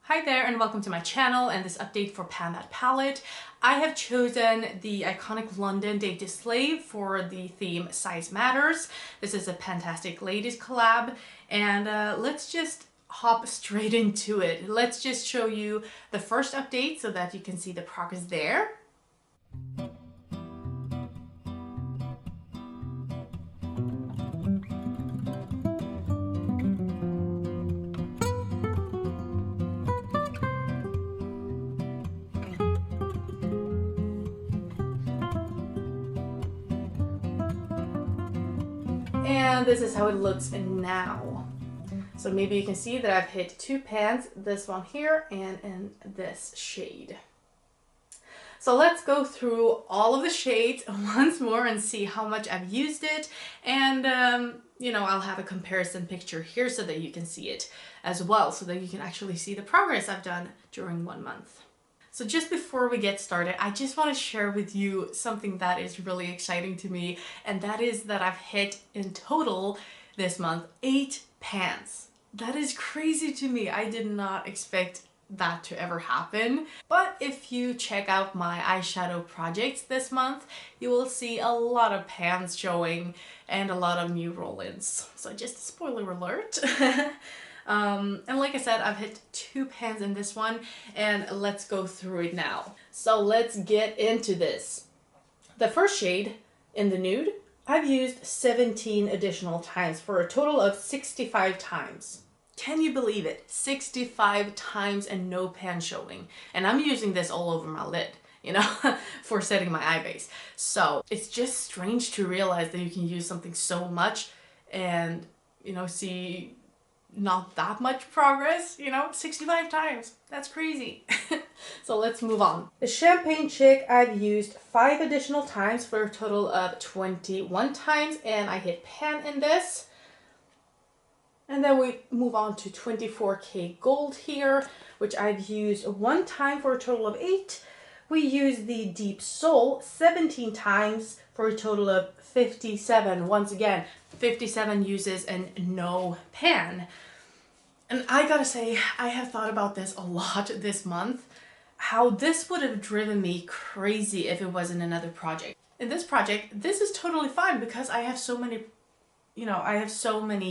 Hi there and welcome to my channel and this update for Pan That Palette. I have chosen the iconic London Dainty Slave for the theme Size Matters. This is a PANtastic Ladies collab and let's just hop straight into it. Let's just show you the first update so that you can see the progress there. And this is how it looks now. So maybe you can see that I've hit two pans, this one here and in this shade. So let's go through all of the shades once more and see how much I've used it. And, I'll have a comparison picture here so that you can see it as well, so that you can actually see the progress I've done during 1 month. So just before we get started, I just want to share with you something that is really exciting to me, and that is that I've hit in total this month 8 pans. That is crazy to me. I did not expect that to ever happen. But if you check out my eyeshadow projects this month, you will see a lot of pans showing and a lot of new roll-ins. So just a spoiler alert. And like I said, I've hit 2 pans in this one, and let's go through it now. So let's get into this. The first shade, in the nude, I've used 17 additional times for a total of 65 times. Can you believe it? 65 times and no pan showing. And I'm using this all over my lid, for setting my eye base. So it's just strange to realize that you can use something so much and, see not that much progress, 65 times. That's crazy. So let's move on. The Champagne Chick I've used 5 additional times for a total of 21 times, and I hit pan in this. And then we move on to 24K Gold here, which I've used 1 time for a total of 8. We use the Deep Soul 17 times for a total of 57. Once again, 57 uses and no pan. And I gotta say, I have thought about this a lot this month, how this would have driven me crazy if it wasn't another project. In this project, this is totally fine because I have so many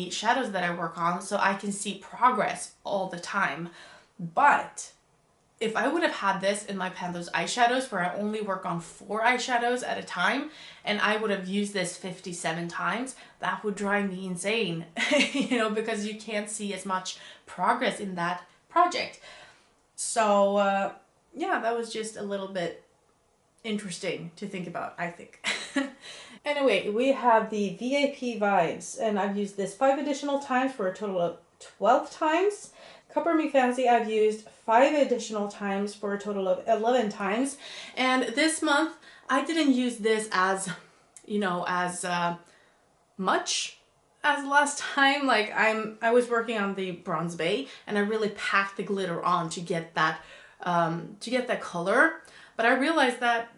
shadows that I work on, so I can see progress all the time. But if I would have had this in my Pantos eyeshadows where I only work on 4 eyeshadows at a time, and I would have used this 57 times, that would drive me insane, because you can't see as much progress in that project. So yeah, that was just a little bit interesting to think about, I think. Anyway, we have the VIP Vibes, and I've used this 5 additional times for a total of 12 times. Copper Me Fancy I've used 5 additional times for a total of 11 times. And this month, I didn't use this as much as last time. Like I was working on the Bronze Bay, and I really packed the glitter on to get that color. But I realized that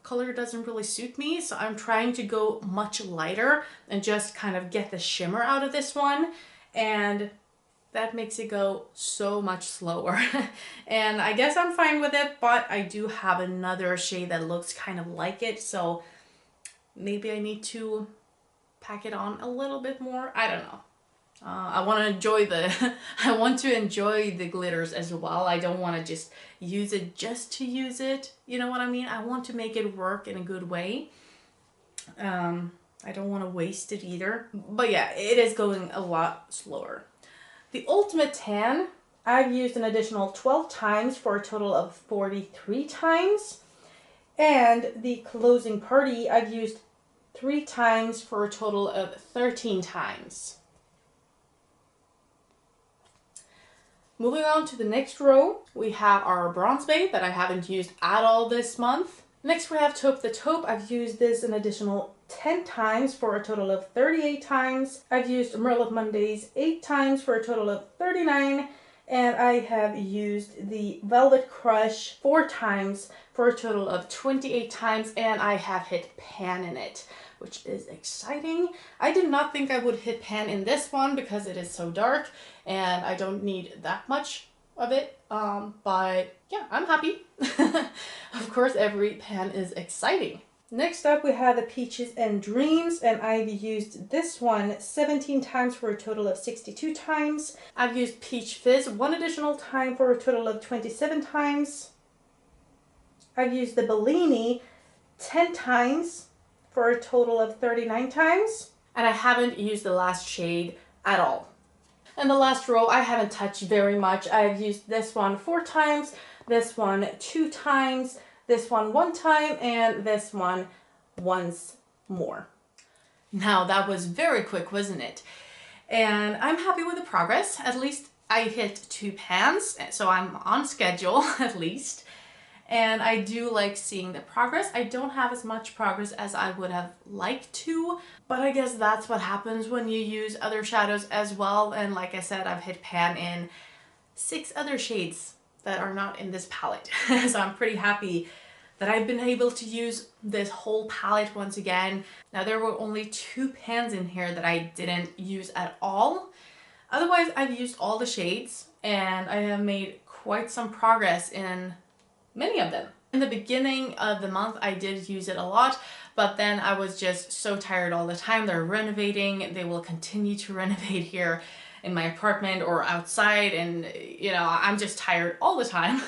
color doesn't really suit me, so I'm trying to go much lighter and just kind of get the shimmer out of this one, and that makes it go so much slower. And I guess I'm fine with it, but I do have another shade that looks kind of like it, so maybe I need to pack it on a little bit more. I don't know. I want to enjoy the glitters as well. I don't want to just use it just to use it. You know what I mean? I want to make it work in a good way. I don't want to waste it either. But yeah, it is going a lot slower. The Ultimate Tan, I've used an additional 12 times for a total of 43 times. And the Closing Party, I've used 3 times for a total of 13 times. Moving on to the next row, we have our Bronze Bay that I haven't used at all this month. Next we have Taupe the Taupe. I've used this an additional 10 times for a total of 38 times. I've used Merlot Mondays 8 times for a total of 39. And I have used the Velvet Crush 4 times for a total of 28 times, and I have hit pan in it, which is exciting. I did not think I would hit pan in this one because it is so dark and I don't need that much of it. But yeah, I'm happy. Of course, every pan is exciting. Next up, we have the Peaches and Dreams, and I've used this one 17 times for a total of 62 times. I've used Peach Fizz one additional time for a total of 27 times. I've used the Bellini 10 times for a total of 39 times. And I haven't used the last shade at all. And the last row, I haven't touched very much. I've used this one 4 times, this one 2 times, this one 1 time, and this one once more. Now that was very quick, wasn't it? And I'm happy with the progress. At least I hit 2 pans, so I'm on schedule at least. And I do like seeing the progress. I don't have as much progress as I would have liked to, but I guess that's what happens when you use other shadows as well. And like I said, I've hit pan in 6 other shades that are not in this palette. So I'm pretty happy that I've been able to use this whole palette once again. Now there were only 2 pans in here that I didn't use at all. Otherwise, I've used all the shades and I have made quite some progress in many of them. In the beginning of the month, I did use it a lot, but then I was just so tired all the time. They're renovating. They will continue to renovate here in my apartment or outside, and you know, I'm just tired all the time.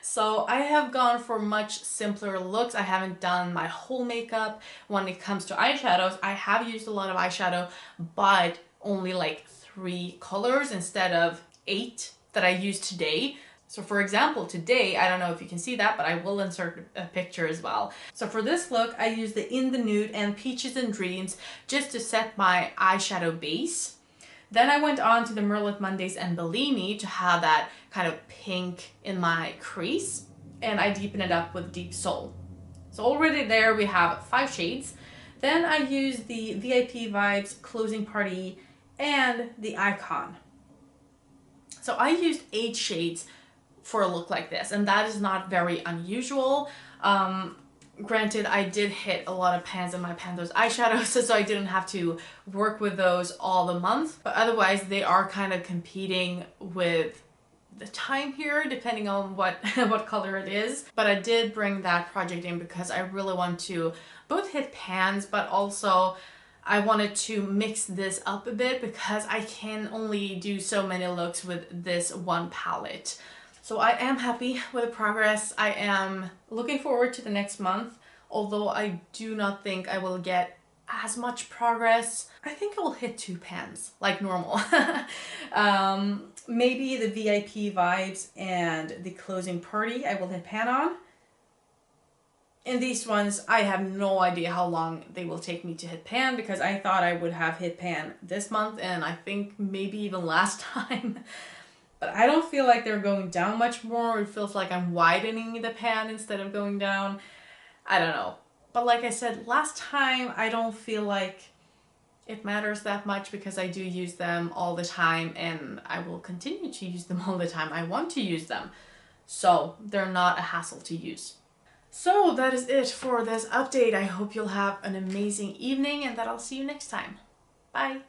So I have gone for much simpler looks. I haven't done my whole makeup. When it comes to eyeshadows, I have used a lot of eyeshadow, but only like 3 colors instead of 8 that I used today. So for example, today, I don't know if you can see that, but I will insert a picture as well. So for this look, I used the In the Nude and Peaches and Dreams just to set my eyeshadow base. Then I went on to the Merlot Mondays and Bellini to have that kind of pink in my crease, and I deepen it up with Deep Soul. So already there we have 5 shades. Then I used the VIP Vibes Closing Party and the Icon. So I used 8 shades for a look like this, and that is not very unusual. Granted, I did hit a lot of pans in my PANtastic eyeshadows, so I didn't have to work with those all the month, but otherwise they are kind of competing with the time here depending on what color it is. But I did bring that project in because I really want to both hit pans, but also I wanted to mix this up a bit because I can only do so many looks with this one palette. So I am happy with the progress. I am looking forward to the next month, although I do not think I will get as much progress. I think I will hit 2 pans like normal. Maybe the VIP Vibes and the Closing Party I will hit pan on. In these ones, I have no idea how long they will take me to hit pan because I thought I would have hit pan this month and I think maybe even last time. But I don't feel like they're going down much more. It feels like I'm widening the pan instead of going down. I don't know. But like I said, last time, I don't feel like it matters that much because I do use them all the time and I will continue to use them all the time. I want to use them. So they're not a hassle to use. So that is it for this update. I hope you'll have an amazing evening and that I'll see you next time. Bye.